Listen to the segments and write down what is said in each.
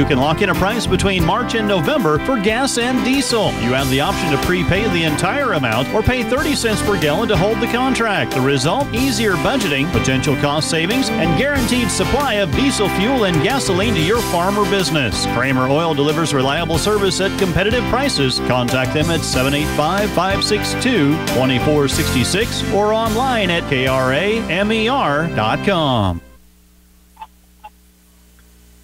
You can lock in a price between March and November for gas and diesel. You have the option to prepay the entire amount or pay 30 cents per gallon to hold the contract. The result? Easier budgeting, potential cost savings, and guaranteed supply of diesel fuel and gasoline to your farm or business. Kramer Oil delivers reliable service at competitive prices. Contact them at 785-562-2466 or online at kramer.com.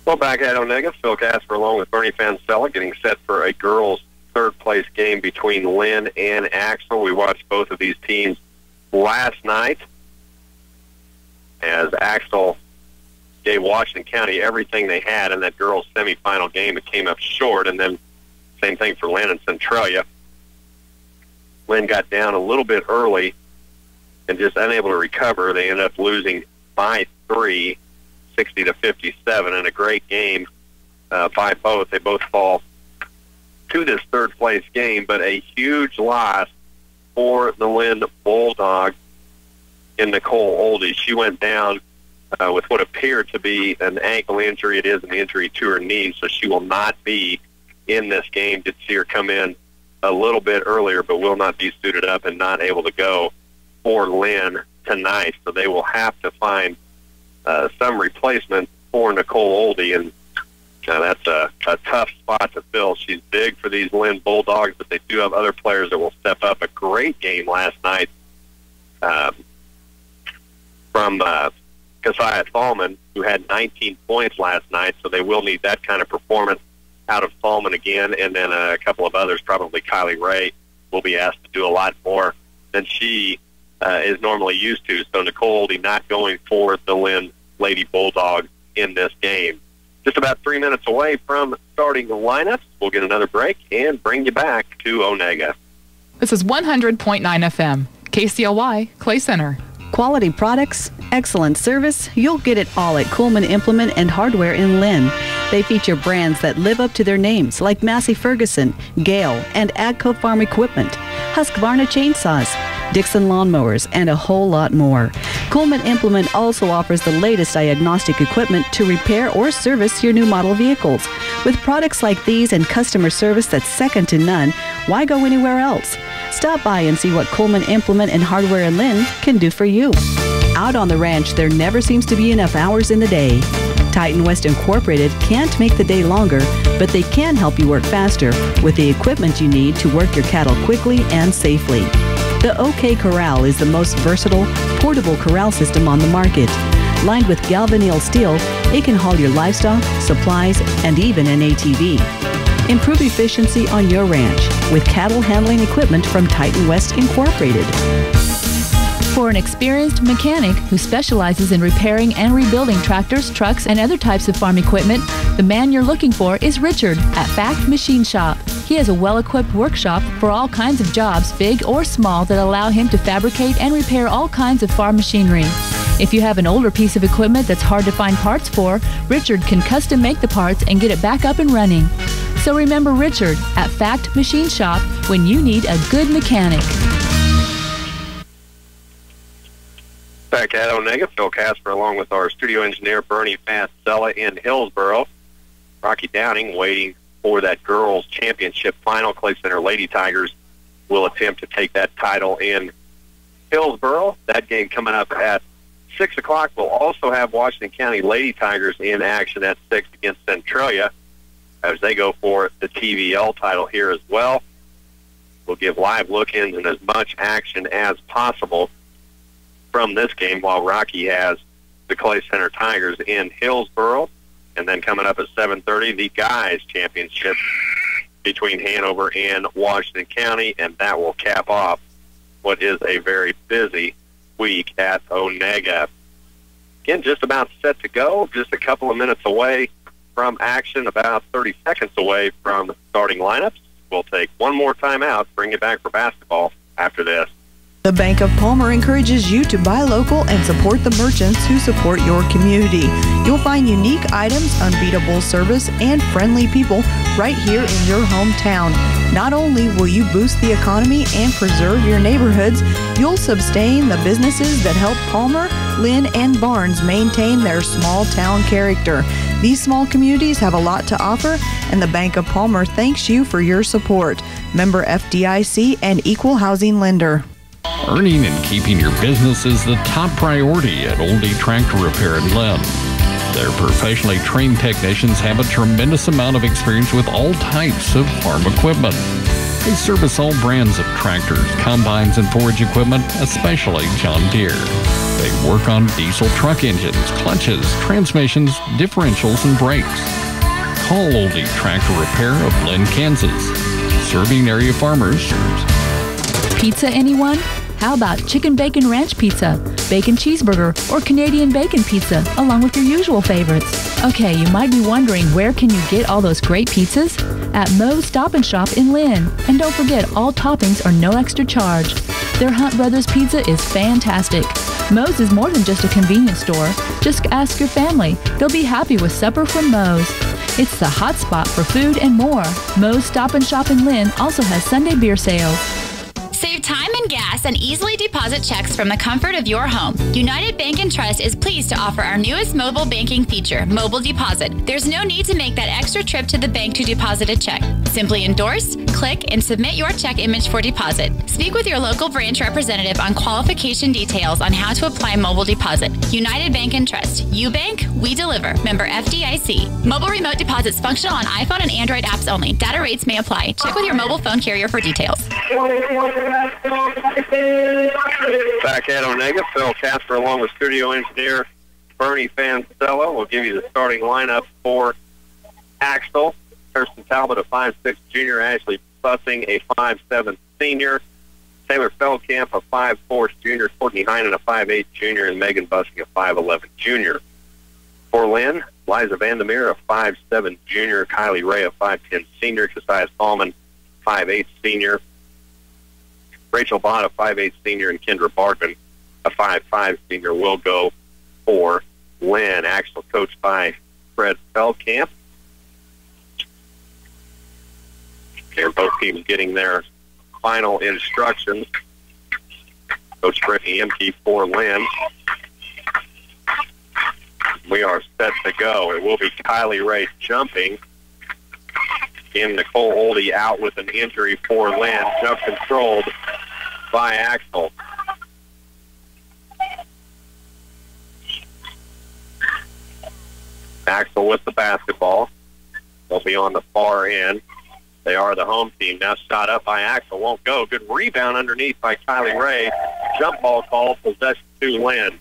Well, back at Onaga, Phil Kasper along with Bernie Fansella getting set for a girls' third-place game between Lynn and Axel. We watched both of these teams last night as Axel gave Washington County everything they had in that girls' semifinal game. It came up short, and then same thing for Lynn and Centralia. Lynn got down a little bit early and just unable to recover. They ended up losing by 3. 60-57, and a great game by both. They both fall to this third-place game, but a huge loss for the Lynn Bulldogs in Nicole Oldie. She went down with what appeared to be an ankle injury. It is an injury to her knee, so she will not be in this game. Did see her come in a little bit earlier, but will not be suited up and not able to go for Lynn tonight, so they will have to find some replacement for Nicole Oldie, and that's a tough spot to fill. She's big for these Lynn Bulldogs, but they do have other players that will step up. A great game last night from Keziah Thalman, who had 19 points last night, so they will need that kind of performance out of Thalman again, and then a couple of others, probably Kylie Ray, will be asked to do a lot more than she is normally used to. So Nicole Oldie not going for the Lynn Lady Bulldogs in this game. Just about 3 minutes away from starting the lineups. We'll get another break and bring you back to Onaga. This is 100.9 FM, KCLY, Clay Center. Quality products, excellent service, you'll get it all at Coleman Implement and Hardware in Lynn. They feature brands that live up to their names like Massey Ferguson, Gale, and Agco Farm Equipment, Husqvarna Chainsaws, Dixon Lawnmowers, and a whole lot more. Coleman Implement also offers the latest diagnostic equipment to repair or service your new model vehicles. With products like these and customer service that's second to none, why go anywhere else? Stop by and see what Coleman Implement and Hardware in Lynn can do for you. Out on the ranch, there never seems to be enough hours in the day. Titan West Incorporated can't make the day longer, but they can help you work faster with the equipment you need to work your cattle quickly and safely. The OK Corral is the most versatile, portable corral system on the market. Lined with galvanneal steel, it can haul your livestock, supplies, and even an ATV. Improve efficiency on your ranch with cattle handling equipment from Titan West Incorporated. For an experienced mechanic who specializes in repairing and rebuilding tractors, trucks, and other types of farm equipment, the man you're looking for is Richard at Fact Machine Shop. He has a well-equipped workshop for all kinds of jobs, big or small, that allow him to fabricate and repair all kinds of farm machinery. If you have an older piece of equipment that's hard to find parts for, Richard can custom make the parts and get it back up and running. So remember Richard at Fact Machine Shop when you need a good mechanic. Back at Onaga, Phil Kasper along with our studio engineer Bernie Fansella in Hillsboro. Rocky Downing waiting for that girls' championship final. Clay Center Lady Tigers will attempt to take that title in Hillsboro. That game coming up at 6 o'clock. We'll also have Washington County Lady Tigers in action at 6 against Centralia as they go for the TVL title here as well. We'll give live look-ins and as much action as possible from this game while Rocky has the Clay Center Tigers in Hillsboro. And then coming up at 7:30, the guys' championship between Hanover and Washington County, and that will cap off what is a very busy week at Onaga. Again, just about set to go, just a couple of minutes away from action, about 30 seconds away from starting lineups. We'll take one more timeout, bring it back for basketball after this. The Bank of Palmer encourages you to buy local and support the merchants who support your community. You'll find unique items, unbeatable service, and friendly people right here in your hometown. Not only will you boost the economy and preserve your neighborhoods, you'll sustain the businesses that help Palmer, Lynn, and Barnes maintain their small town character. These small communities have a lot to offer, and the Bank of Palmer thanks you for your support. Member FDIC and equal housing lender. Earning and keeping your business is the top priority at Oldie Tractor Repair in Lynn. Their professionally trained technicians have a tremendous amount of experience with all types of farm equipment. They service all brands of tractors, combines, and forage equipment, especially John Deere. They work on diesel truck engines, clutches, transmissions, differentials, and brakes. Call Oldie Tractor Repair of Lynn, Kansas. Serving area farmers. Pizza, anyone? How about chicken bacon ranch pizza, bacon cheeseburger, or Canadian bacon pizza, along with your usual favorites? Okay, you might be wondering, where can you get all those great pizzas? At Moe's Stop and Shop in Lynn. And don't forget, all toppings are no extra charge. Their Hunt Brothers pizza is fantastic. Moe's is more than just a convenience store. Just ask your family. They'll be happy with supper from Moe's. It's the hot spot for food and more. Moe's Stop and Shop in Lynn also has Sunday beer sales. Save time and gas and easily deposit checks from the comfort of your home. United Bank and Trust is pleased to offer our newest mobile banking feature, Mobile Deposit. There's no need to make that extra trip to the bank to deposit a check. Simply endorse, click, and submit your check image for deposit. Speak with your local branch representative on qualification details on how to apply Mobile Deposit. United Bank and Trust. You bank, we deliver. Member FDIC. Mobile remote deposits functional on iPhone and Android apps only. Data rates may apply. Check with your mobile phone carrier for details. Back at Onaga, Phil Kasper along with studio engineer Bernie Fancella will give you the starting lineup for Axtell. Kirsten Talbot, a 5'6" junior. Ashley Bussing, a 5'7" senior. Taylor Feldkamp, a 5'4" junior. Courtney Heinen, a 5'8" junior. And Megan Bussing, a 5'11" junior. For Lynn, Liza Vandermeer, a 5'7" junior. Kylie Ray, a 5'10" senior. Josiah Tallman, 5'8" senior. Rachel Bott, a 5'8" senior, and Kendra Bartman, a 5'5" senior, will go for Lynn. Axel coached by Fred Feldkamp. They're both teams getting their final instructions. Coach Brittany Emke for Lynn. We are set to go. It will be Kylie Ray jumping. In Nicole Oldie out with an injury for Lynn. Jump controlled by Axel. Axel with the basketball. They'll be on the far end. They are the home team. Now shot up by Axel. Won't go. Good rebound underneath by Kylie Ray. Jump ball called. Possession to Lynn.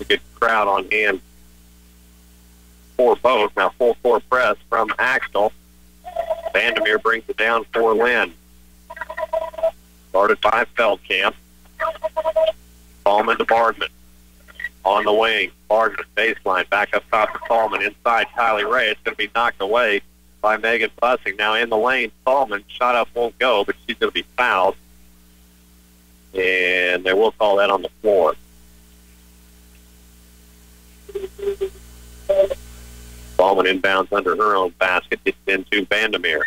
A good crowd on hand for both. Now full court press from Axtell. Vandermeer brings it down for Lynn. Started by Feldkamp. Tallman to Bardman. On the wing. Bardman baseline. Back up top to Tallman. Inside Kylie Ray. It's going to be knocked away by Megan Bussing. Now in the lane. Tallman. Shot up won't go, but she's going to be fouled. And they will call that on the floor. Ballman inbounds under her own basket. Gets into Vandermeer.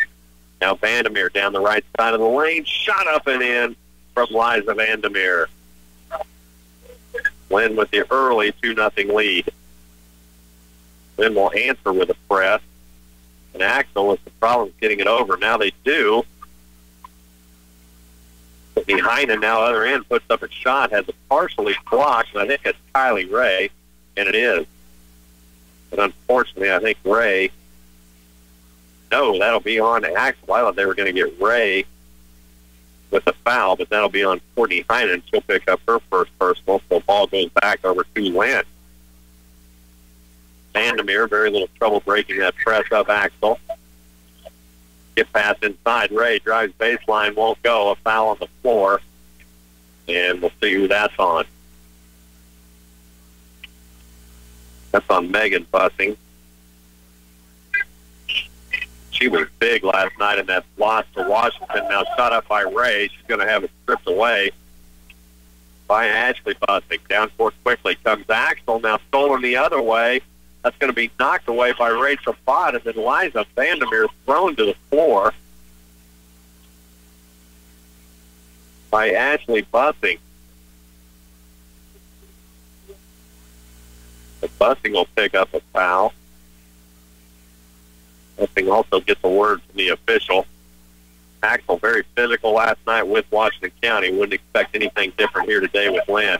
Now Vandermeer down the right side of the lane. Shot up and in from Liza Vandermeer. Lynn with the early 2-0 lead. Lynn will answer with a press. And Axel with the problem getting it over. Now they do. Behind and now other end puts up a shot. Has it partially blocked. And I think it's Kylie Ray. And it is. But unfortunately, I think Ray... No, that'll be on Axel. I thought they were going to get Ray with a foul, but that'll be on Courtney Heinen. She'll pick up her first personal, so the ball goes back over to Lynn. Vandermeer, very little trouble breaking that press up Axel. Get pass inside. Ray drives baseline, won't go. A foul on the floor. And we'll see who that's on. That's on Megan Bussing. She was big last night in that loss to Washington. Now shot up by Ray. She's going to have it stripped away by Ashley Bussing. Down court quickly comes Axel. Now stolen the other way. That's going to be knocked away by Rachel Bott. And then Liza Vandermeer thrown to the floor by Ashley Bussing. The Bussing will pick up a foul. Bussing also gets a word from the official. Axel very physical last night with Washington County. Wouldn't expect anything different here today with Lynn.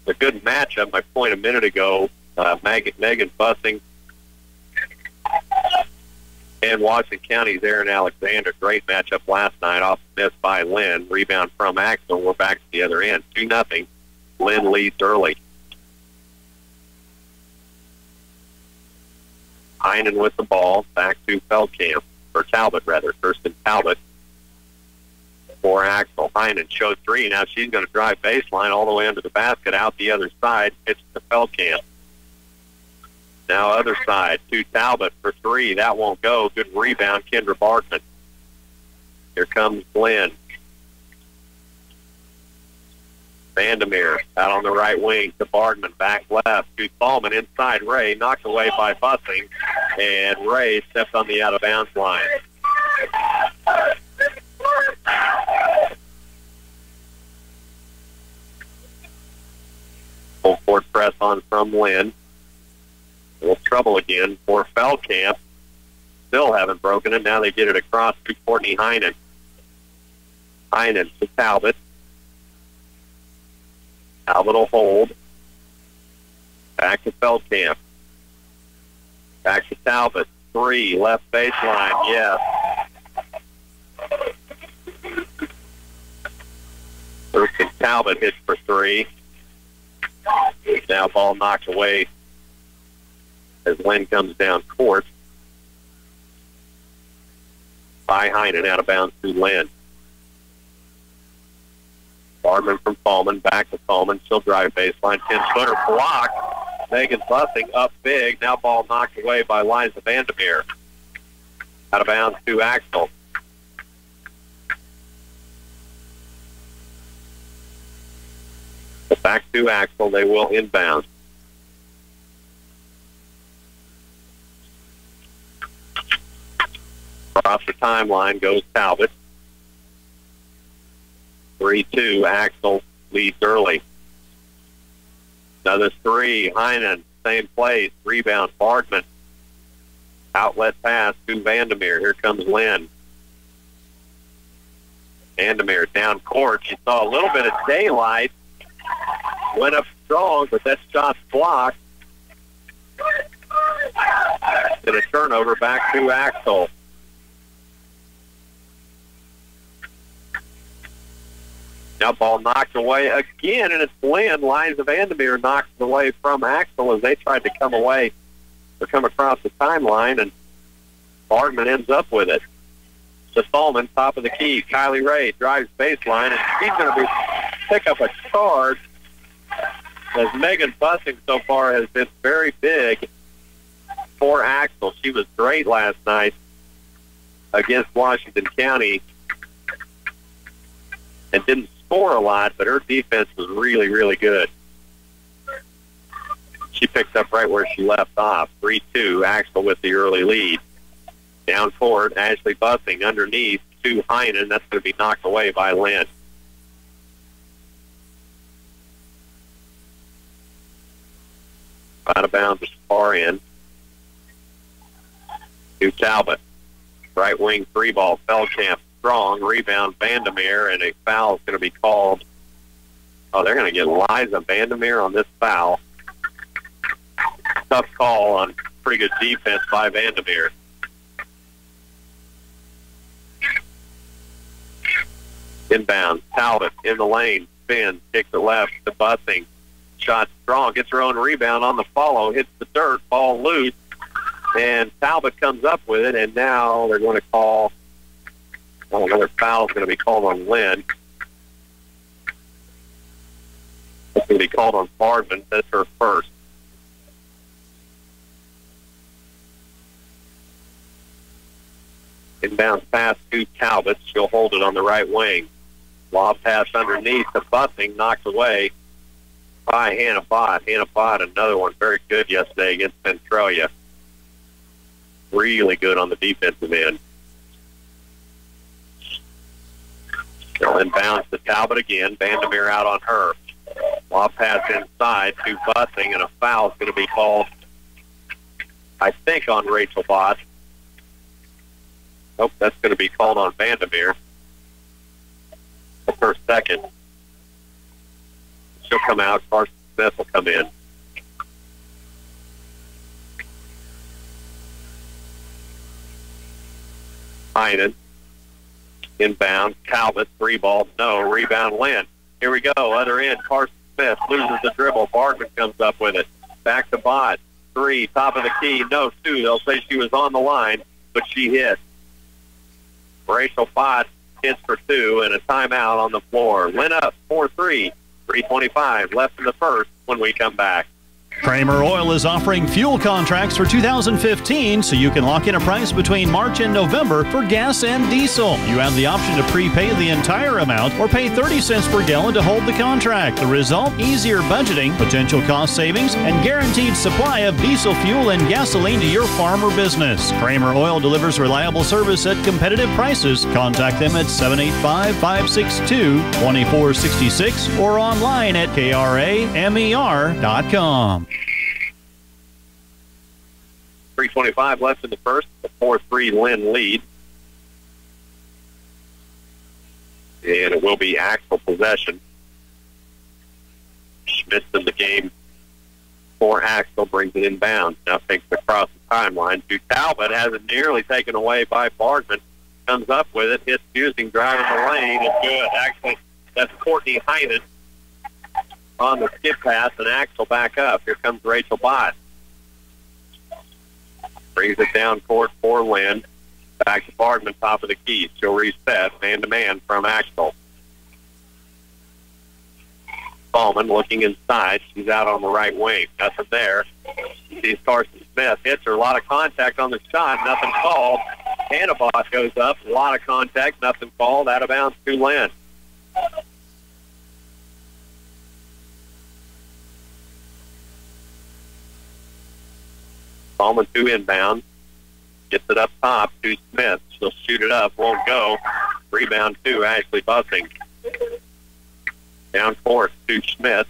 A good matchup. My point a minute ago, Megan Bussing and Washington County's Aaron Alexander. Great matchup last night off miss by Lynn. Rebound from Axel. We're back to the other end. 2-0. Lynn leads early. Heinen with the ball. Back to Feldkamp. Or Talbot, rather. Kirsten Talbot for Axel. Heinen showed three. Now she's going to drive baseline all the way under the basket, out the other side. Pitch to Feldkamp. Now other side to Talbot for three. That won't go. Good rebound, Kendra Bartman. Here comes Glenn. Vandermeer out on the right wing to Bartman. Back left to Thalman. Inside Ray. Knocked away by Bussing. And Ray stepped on the out-of-bounds line. Full court press on from Lynn. A little trouble again for Feldkamp. Still haven't broken it. Now they get it across to Courtney Heinen. Heinen to Talbot. Talbot will hold. Back to Feldkamp. Back to Talbot. Three, left baseline, yes. Kirsten Talbot hits for three. Now ball knocked away as Lynn comes down court. By Heinen, out of bounds to Lynn. Bartman from Thalman, back to Thalman. She'll drive baseline. 10-footer block. Megan Bussing up big. Now ball knocked away by Liza Vandermeer. Out of bounds to Axel. Back to Axel. They will inbound. Across the timeline goes Talbot. 3-2. Axel leads early. Another three. Heinen, same place. Rebound, Bartman. Outlet pass to Vandermeer. Here comes Lynn. Vandermeer down court. She saw a little bit of daylight. Went up strong, but that shot's blocked. And a turnover back to Axel. Now ball knocked away again, and it's Lynn. Liza Vandermeer knocks it away from Axel as they tried to come away or come across the timeline, and Bartman ends up with it. To Thalman, top of the key. Kylie Ray drives baseline, and she's going to pick up a charge as Megan Bussing so far has been very big for Axel. She was great last night against Washington County and didn't score a lot, but her defense was really, really good. She picked up right where she left off. 3-2, Axel with the early lead. Down forward, Ashley Bussing underneath to Heinen. That's going to be knocked away by Lynn. Out of bounds as far in. To Talbot. Right wing three ball. Feldkamp strong. Rebound Vandermeer, and a foul is going to be called. Oh, they're going to get Liza Vandermeer on this foul. Tough call on pretty good defense by Vandermeer. Inbound. Talbot in the lane. Spins. Kicks it left to Bussing. Shot strong. Gets her own rebound on the follow. Hits the dirt. Ball loose. And Talbot comes up with it. And now they're going to call. Well, another foul is going to be called on Lynn. It's going to be called on Bartman. That's her first. Inbound pass to Talbot. She'll hold it on the right wing. Lob pass underneath to Bussing. Knocked away by Hannah Bott. Hannah Bott, another one very good yesterday against Centralia. Really good on the defensive end. They'll inbounds to Talbot again. Vandermeer out on her. Lob pass inside to Bussing, and a foul is going to be called, I think, on Rachel Bott. Nope, that's going to be called on Vandermeer. That's her second. She'll come out. Carson Smith will come in. Heinen. Inbound. Calvert. 3-ball. No. Rebound. Lynn. Here we go. Other end. Carson Smith loses the dribble. Bartman comes up with it. Back to Bott. 3. Top of the key. No. 2. They'll say she was on the line, but she hit. Rachel Bott hits for 2 and a timeout on the floor. Lynn up 4-3. 3:25 left in the first when we come back. Kramer Oil is offering fuel contracts for 2015, so you can lock in a price between March and November for gas and diesel. You have the option to prepay the entire amount or pay 30 cents per gallon to hold the contract. The result, easier budgeting, potential cost savings, and guaranteed supply of diesel fuel and gasoline to your farm or business. Kramer Oil delivers reliable service at competitive prices. Contact them at 785-562-2466 or online at kramer.com. 3:25 left in the first. The 4-3 Lynn lead. And it will be Axel possession. Schmitz in the game for Axel, brings it inbound. Now takes it across the timeline to Talbot. Has it nearly taken away by Bartman. Comes up with it. Hits Busing, driving the lane. It's good. Actually, that's Courtney Heinen on the skip pass, and Axel back up. Here comes Rachel Bott. Brings it down court for Lynn. Back to Bartman, top of the key. She'll reset, man-to-man from Axel. Ballman looking inside. She's out on the right wing. Nothing there. Sees Carson Smith. Hits her. A lot of contact on the shot. Nothing called. Hannibal goes up. A lot of contact. Nothing called. Out of bounds to Lynn. Ballman 2 inbound. Gets it up top to Smith. She'll shoot it up. Won't go. Rebound 2. Ashley Bussing. Down court to Smith.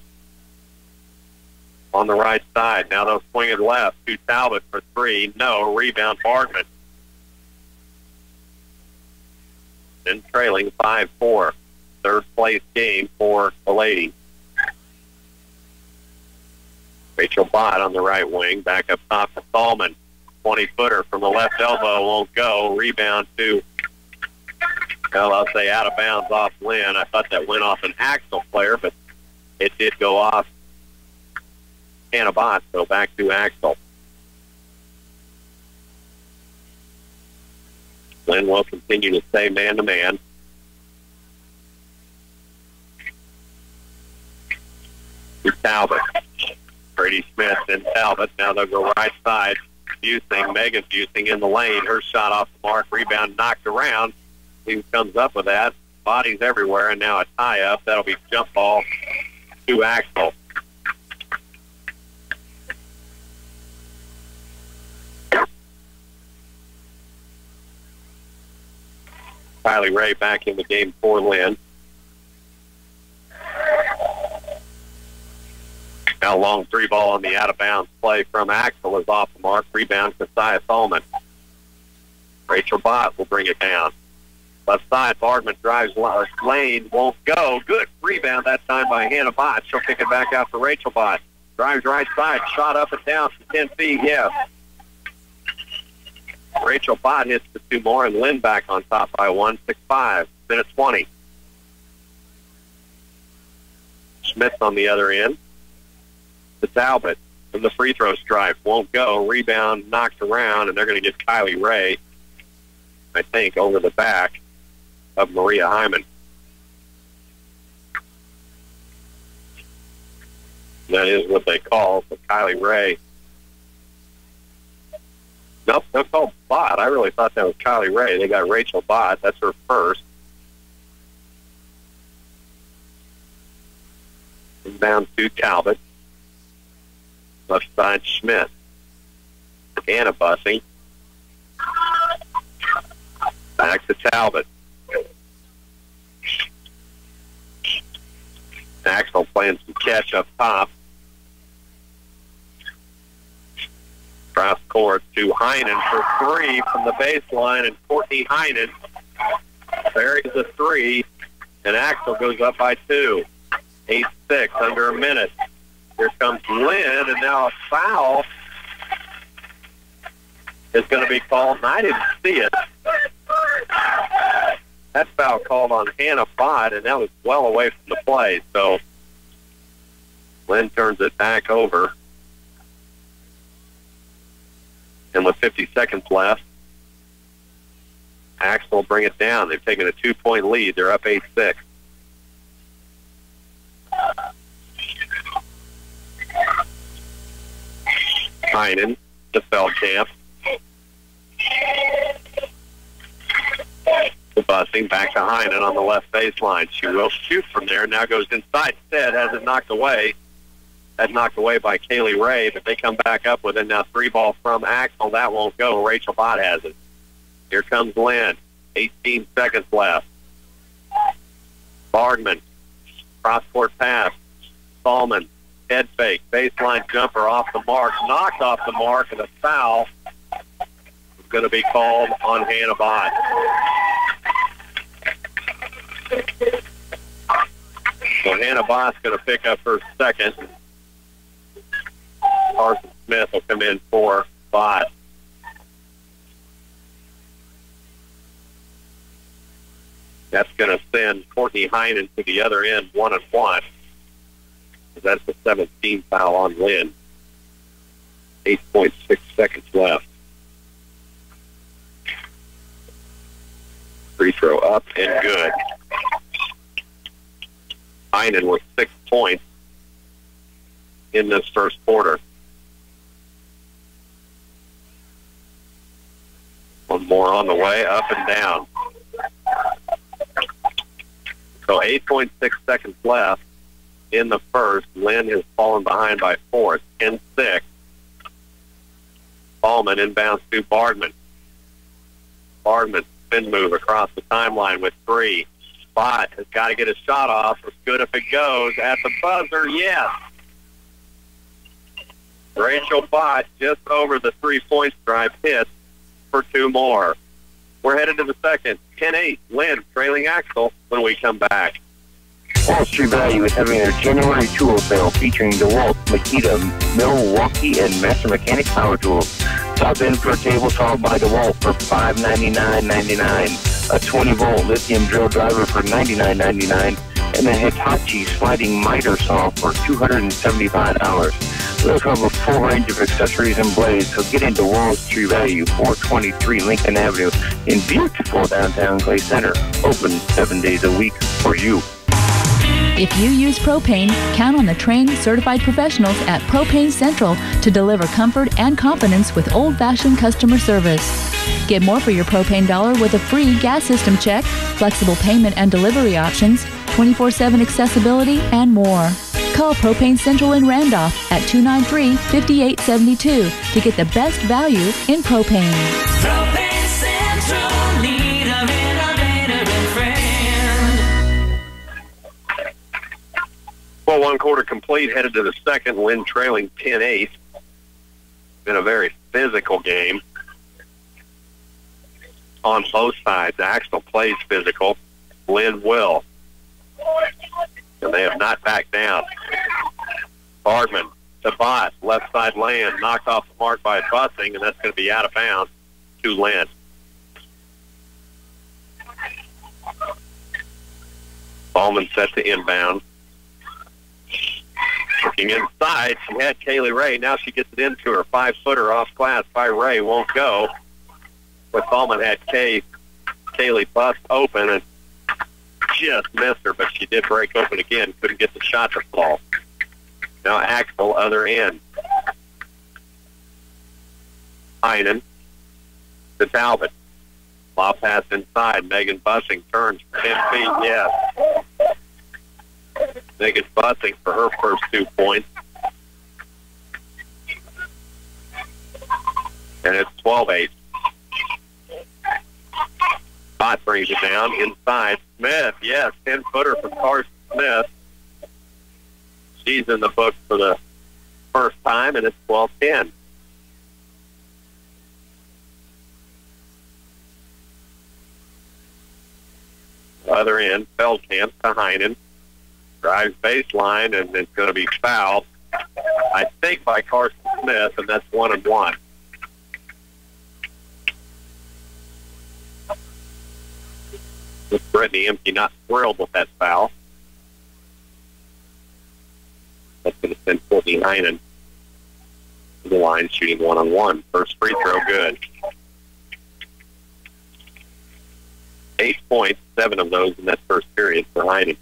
On the right side. Now they'll swing it left to Talbot for 3. No. Rebound Bartman. Then trailing 5-4. Third place game for the ladies. Rachel Bott on the right wing. Back up top to Thalman. 20-footer from the left elbow. Won't go. Rebound to, well, I'll say out of bounds off Lynn. I thought that went off an Axel player, but it did go off Hannah Bott, so back to Axel. Lynn will continue to stay man-to-man. To Talbot. Brady Smith and Talbot. Now they'll go right side. Busing, Megan Busing in the lane. Her shot off the mark. Rebound knocked around. He comes up with that. Bodies everywhere, and now a tie-up. That'll be jump ball to Axel. Kylie Ray back in the game for Lynn. Now long 3-ball on the out-of-bounds play from Axel is off the mark. Rebound to Sia Thalman. Rachel Bott will bring it down. Left side, Bartman drives lane, won't go. Good rebound that time by Hannah Bott. She'll kick it back out to Rachel Bott. Drives right side, shot up and down from 10 feet, yes. Rachel Bott hits the 2 more, and Lynn back on top by 1, 6-5, minute 20. Smith on the other end. To Talbot from the free throw stripe. Won't go. Rebound knocked around, and they're going to get Kylie Ray, I think, over the back of Maria Hyman. That is what they call for Kylie Ray. Nope, they'll call Bott. I really thought that was Kylie Ray. They got Rachel Bott. That's her first. Down to Talbot. Left side, Schmidt. Anna Bussing. Back to Talbot. Axel playing some catch up top. Cross court to Heinen for three from the baseline, and Courtney Heinen buries the three, and Axel goes up by 2. 8-6, under a minute. Here comes Lynn, and now a foul is going to be called, and I didn't see it. That foul called on Hannah Bott, and that was well away from the play. So Lynn turns it back over. And with 50 seconds left, Axel will bring it down. They've taken a 2-point lead. They're up 8-6. Heinen to Feldkamp. The busing back to Heinen on the left baseline. She will shoot from there. Now goes inside. Instead, has it knocked away. That's knocked away by Kaylee Ray, but they come back up with it. Now 3-ball from Axel. That won't go. Rachel Bott has it. Here comes Lynn. 18 seconds left. Bardman. Cross-court pass. Salmon. Head fake. Baseline jumper off the mark. Knocked off the mark, and a foul is going to be called on Hannah Bott. So Hannah Bott's going to pick up her second. Carson Smith will come in for Bott. That's going to send Courtney Heinen to the other end, 1-1. That's the 17th foul on Lynn. 8.6 seconds left. Free throw up and good. Heinen with 6 points in this first quarter. One more on the way, up and down. So 8.6 seconds left in the first. Lynn has fallen behind by 4. 10-6. Ballman inbounds to Bardman. Bardman spin move across the timeline with 3. Bott has got to get a shot off. It's good if it goes. At the buzzer, yes. Rachel Bott just over the 3-point stripe, hits for 2 more. We're headed to the second. 10-8. Lynn trailing Axel when we come back. Wall Street Value is having their January tool sale featuring DeWalt, Makita, Milwaukee, and Master Mechanic power tools. Stop in for a table saw by DeWalt for $599.99, a 20-volt lithium drill driver for $99.99, and a Hitachi sliding miter saw for $275. We also have a full range of accessories and blades, so get into Wall Street Value, 423 Lincoln Avenue in beautiful downtown Clay Center. Open 7 days a week for you. If you use propane, count on the trained, certified professionals at Propane Central to deliver comfort and confidence with old-fashioned customer service. Get more for your propane dollar with a free gas system check, flexible payment and delivery options, 24/7 accessibility, and more. Call Propane Central in Randolph at 293-5872 to get the best value in propane. Propane Central, leader, innovator, and friend. Well, 1 quarter complete, headed to the second. Lynn trailing 10-8. Been a very physical game on both sides. Axel plays physical. Lynn will. And they have not backed down. Bardman to Bott, left side land, knocked off the mark by Bussing, and that's going to be out of bounds to Lynn. Ballman set to inbound. Looking inside, she had Kaylee Ray. Now she gets it into her. 5-footer off glass by Ray. Won't go. But Ballman had Kaylee bust open and just missed her, but she did break open again. Couldn't get the shot to fall. Now Axel, other end. Heinen to Talbot. Lob pass inside. Megan Bussing turns for 10 feet. Yes. Megan Bussing for her first 2 points. And it's 12-8. Bott brings it down inside. Smith, yes, 10-footer from Carson Smith. She's in the book for the first time, and it's 12-10. Other end, Feldkamp to Heinen. Drives baseline, and it's going to be fouled, I think, by Carson Smith, and that's 1-1. With Brittany Empty not thrilled with that foul. That's going to send Courtney Heinen to the line, shooting 1-on-1. First free throw, good. 8 points, 7 of those in that first period for Heinen.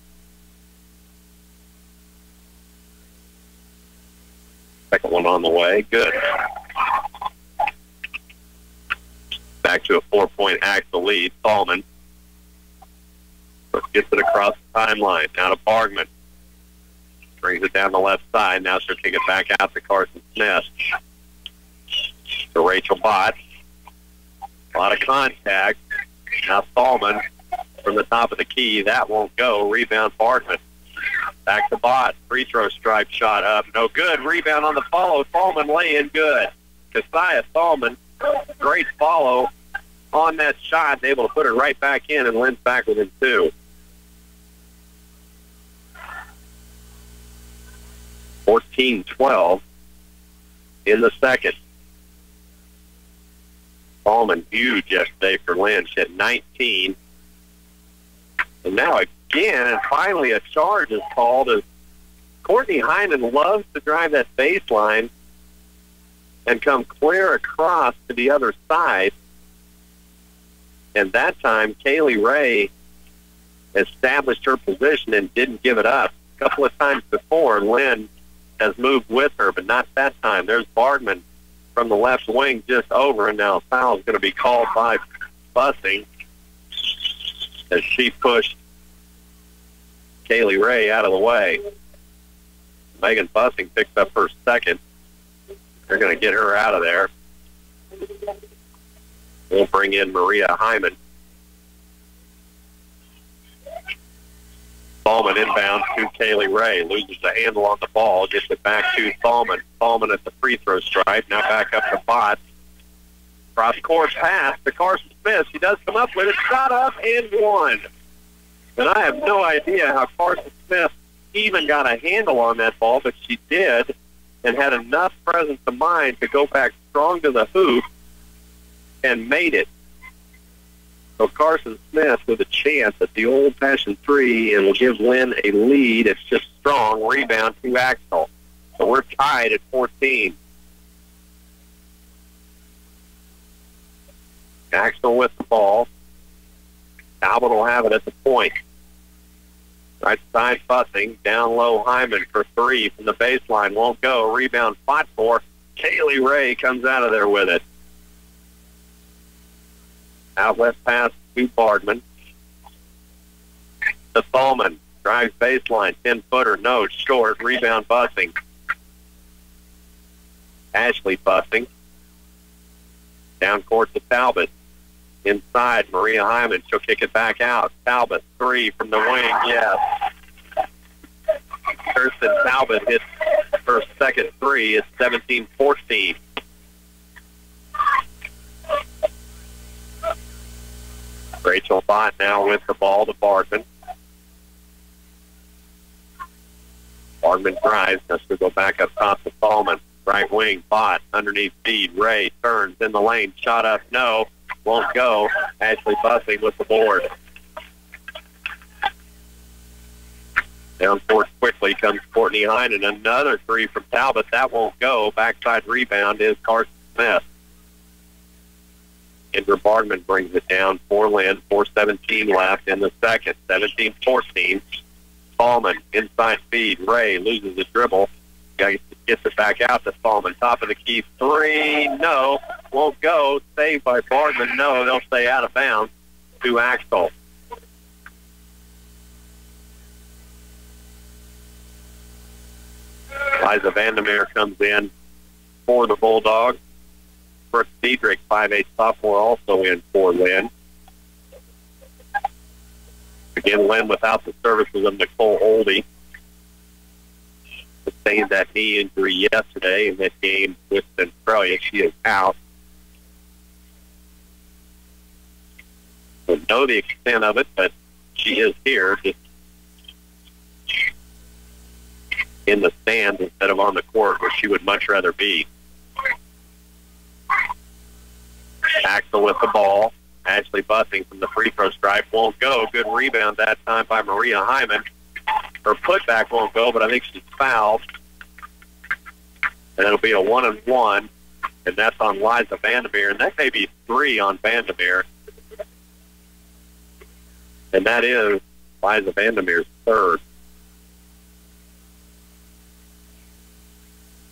Second one on the way, good. Back to a 4-point Axel lead. Thalman gets it across the timeline. Now to Bargman. Brings it down the left side. Now she'll kick it back out to Carson Smith. To Rachel Bott. A lot of contact. Now Thalman from the top of the key. That won't go. Rebound Bargman. Back to Bott. Free throw stripe shot up. No good. Rebound on the follow. Thalman lay in good. Keziah Thalman. Great follow on that shot. Able to put it right back in, and Lynn's back within 2. 14-12 in the second. Thalman huge yesterday for Lynn. She had 19. And now again, and finally a charge is called as Courtney Heinen loves to drive that baseline and come clear across to the other side. And that time, Kaylee Ray established her position and didn't give it up. A couple of times before, Lynn has moved with her, but not that time. There's Bargman from the left wing just over, and now foul is going to be called by Bussing as she pushed Kaylee Ray out of the way. Megan Bussing picks up her second. They're going to get her out of there. We'll bring in Maria Hyman. Thalman inbounds to Kaylee Ray. Loses the handle on the ball. Gets it back to Thalman. Thalman at the free throw stripe. Now back up to Bott. Cross court pass to Carson Smith. She does come up with it. Shot up and one. And I have no idea how Carson Smith even got a handle on that ball, but she did and had enough presence of mind to go back strong to the hoop and made it. So Carson Smith with a chance at the old-fashioned three and will give Lynn a lead. It's just strong. Rebound to Axel. So we're tied at 14. Axel with the ball. Talbot will have it at the point. Right side Bussing. Down low Hyman for 3 from the baseline. Won't go. Rebound fought for. Kaylee Ray comes out of there with it. Outlet pass to Bargman. To Thalman. Drives baseline. 10-footer. No. Short. Rebound Bussing. Ashley Bussing. Down court to Talbot. Inside, Maria Hyman. She'll kick it back out. Talbot, 3 from the wing. Yes. Kirsten Talbot hits her second 3. It's 17-14. Rachel Bott now with the ball to Bargman. Bargman drives. Now she'll go back up top to Thalman. Right wing, Bott. Underneath feed. Ray turns in the lane. Shot up. No. Won't go. Ashley Bussing with the board. Down court quickly comes Courtney Heinen. Another 3 from Talbot. That won't go. Backside rebound is Carson Smith. Kendra Bargman brings it down for Lynn. 4:17 left in the second. 17-14. Thalman, inside feed. Ray loses the dribble. Gets it back out to Thalman. Top of the key. 3. No. Won't go. Saved by Bargman. No. They'll stay out of bounds to Axel. Liza Vandermeer comes in for the Bulldogs. Brooke Diedrich, 5'8" sophomore, also in for Lynn. Again, Lynn without the services of Nicole Oldie. sustained that knee injury yesterday in that game with Centralia. She is out. Don't know the extent of it, but she is here, just in the stands instead of on the court, where she would much rather be. Axel with the ball. Ashley Bussing from the free throw stripe won't go. Good rebound that time by Maria Hyman. Her putback won't go, but I think she's fouled. And it'll be a 1-and-1, and that's on Liza Vandermeer. And that may be 3 on Vandermeer. And that is Liza Vandermeer's third.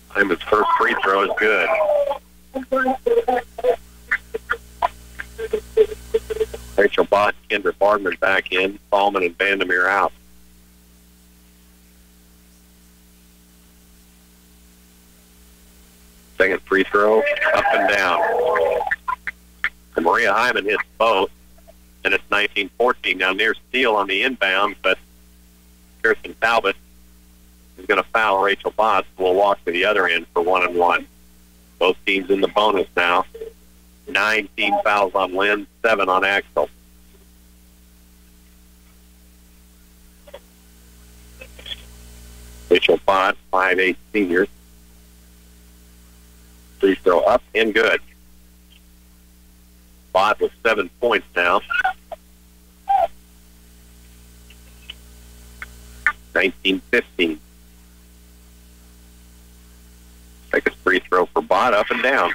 Hyman's first free throw is good. Rachel Bott, Kendra Bardman back in. Ballman and Vandermeer out. Second free throw, up and down. And Maria Hyman hits both, and it's 19-14. Now near steal on the inbound, but Kirsten Talbot is going to foul Rachel Bott, who will walk to the other end for 1-and-1. Both teams in the bonus now. 9 team fouls on Lynn, 7 on Axel. Rachel Bott, 5'8" senior. Free throw up and good. Bott with 7 points now. 19-15. Second free throw for Bott, up and down.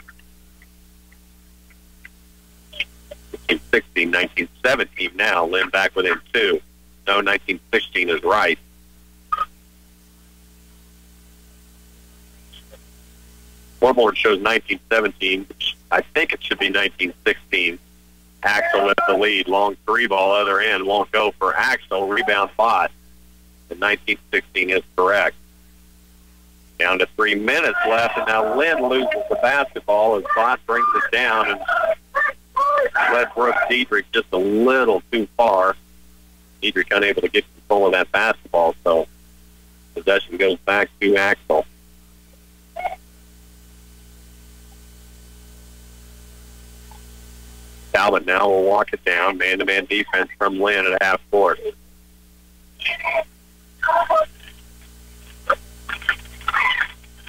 19-16, 19-17 now. Lynn back within 2. No, 19-16 is right. Scoreboard shows 19-17. I think it should be 19-16. Axel with the lead. Long 3-ball, other end. Won't go for Axel. Rebound Bott. And 19-16 is correct. Down to 3 minutes left, and now Lynn loses the basketball as Bott brings it down and led Brooke Diedrich just a little too far. Diedrich unable to get control of that basketball, so possession goes back to Axel. Talbot now will walk it down. Man-to-man defense from Lynn at half court.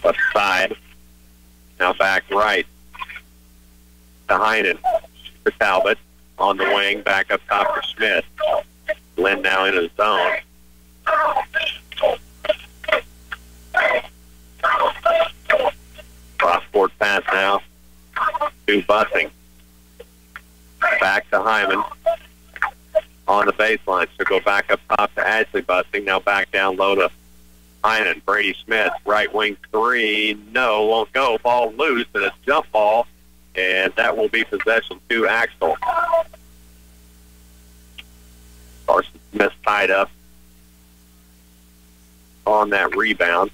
Left side. Now back right. To Heinen. For Talbot. On the wing. Back up top for Smith. Lynn now in his zone. Cross-court pass now to Bussing. Back to Hyman on the baseline. So go back up top to Ashley Bussing. Now back down low to Heinen. Brady Smith, right wing 3. No, won't go. Ball loose, and it's jump ball, and that will be possession to Axel. Carson Smith tied up on that rebound.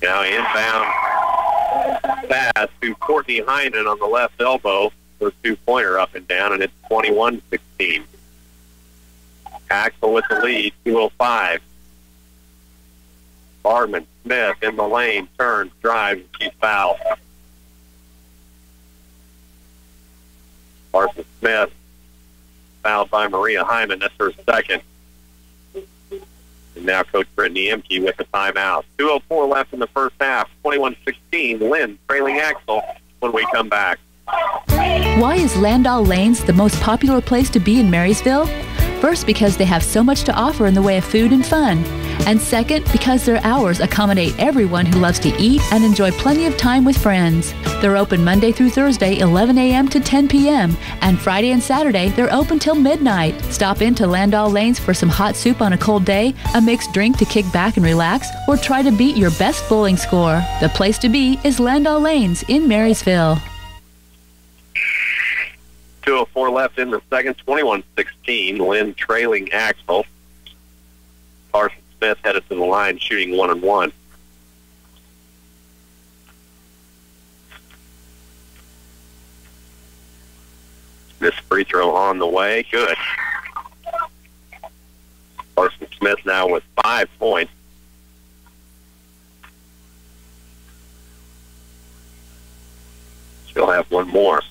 Now inbound pass to Courtney Heinen on the left elbow for a 2-pointer up and down, and it's 21-16. Axel with the lead, 2:05. Bardman, Smith in the lane, turns, drives, and she's fouled. Carson Smith fouled by Maria Hyman. That's her second. And now Coach Brittany Emke with the timeout. 2:04 left in the first half. 21-16. Lynn trailing Axel when we come back. Why is Landau Lanes the most popular place to be in Marysville? First, because they have so much to offer in the way of food and fun. And second, because their hours accommodate everyone who loves to eat and enjoy plenty of time with friends. They're open Monday through Thursday, 11 a.m. to 10 p.m. And Friday and Saturday, they're open till midnight. Stop into Landau Lanes for some hot soup on a cold day, a mixed drink to kick back and relax, or try to beat your best bowling score. The place to be is Landau Lanes in Marysville. 2:04 left in the second. 21-16. Lynn trailing Axel. Carson Smith headed to the line shooting 1-and-1. This free throw on the way. Good. Smith now with 5 points. She'll have one more.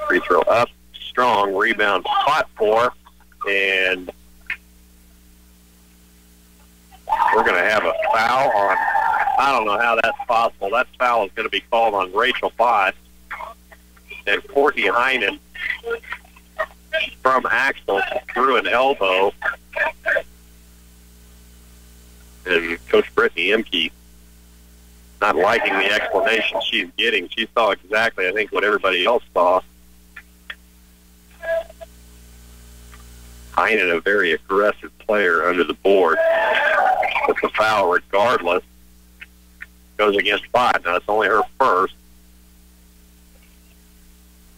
Free throw up, strong, rebound, spot for, and we're going to have a foul on, I don't know how that's possible. That foul is going to be called on Rachel Bott. And Courtney Heinen from Axel through an elbow. And Coach Brittany Imke not liking the explanation she's getting. She saw exactly, I think, what everybody else saw. Heinen, a very aggressive player under the board. But the foul, regardless, goes against Bott. Now, it's only her first.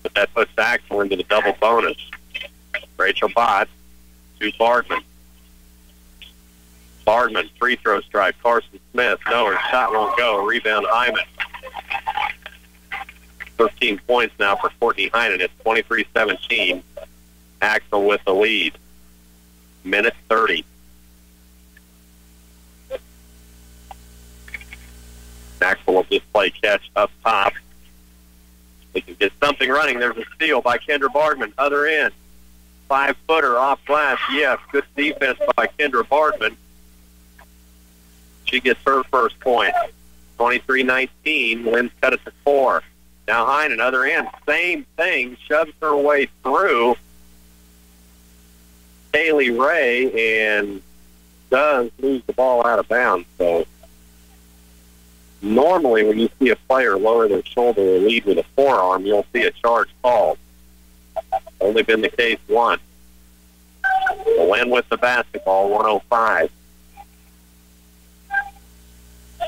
But that puts Axel into the double bonus. Rachel Bott to Bardman. Bardman, free throw strike. Carson Smith, no, her shot won't go. Rebound, Hyman. 13 points now for Courtney Heinen. It's 23-17. Axel with the lead. Minute 30. Axel will just play catch up top. They can get something running. There's a steal by Kendra Bardman. Other end. 5-footer off glass. Yes, good defense by Kendra Bardman. She gets her first point. 23-19. Lynn's cut it to 4. Now Heinen, other end. Same thing. Shoves her way through Kaylee Ray and does lose the ball out of bounds. So normally when you see a player lower their shoulder or lead with a forearm, you'll see a charge called. Only been the case once. The Lynn with the basketball, 105.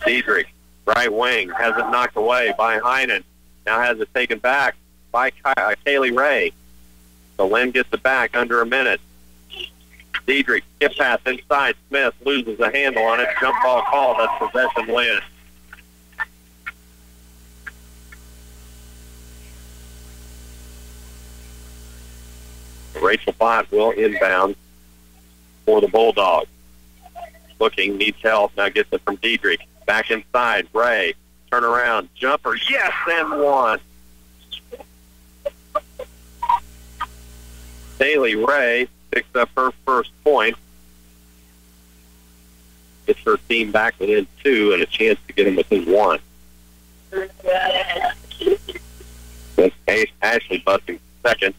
Diedrich, right wing, has it knocked away by Heinen. Now has it taken back by Kaylee Ray. So Lynn gets it back under a minute. Diedrich, skip pass inside. Smith loses a handle on it. Jump ball called. That's possession Lynn. Rachel Bott will inbound for the Bulldogs. Looking, needs help. Now gets it from Diedrich. Back inside. Ray. Turn around. Jumper. Yes, and one. Kaylee Ray picks up her first point. Gets her team back within 2 and a chance to get them within 1. That's Ashley Bussing second.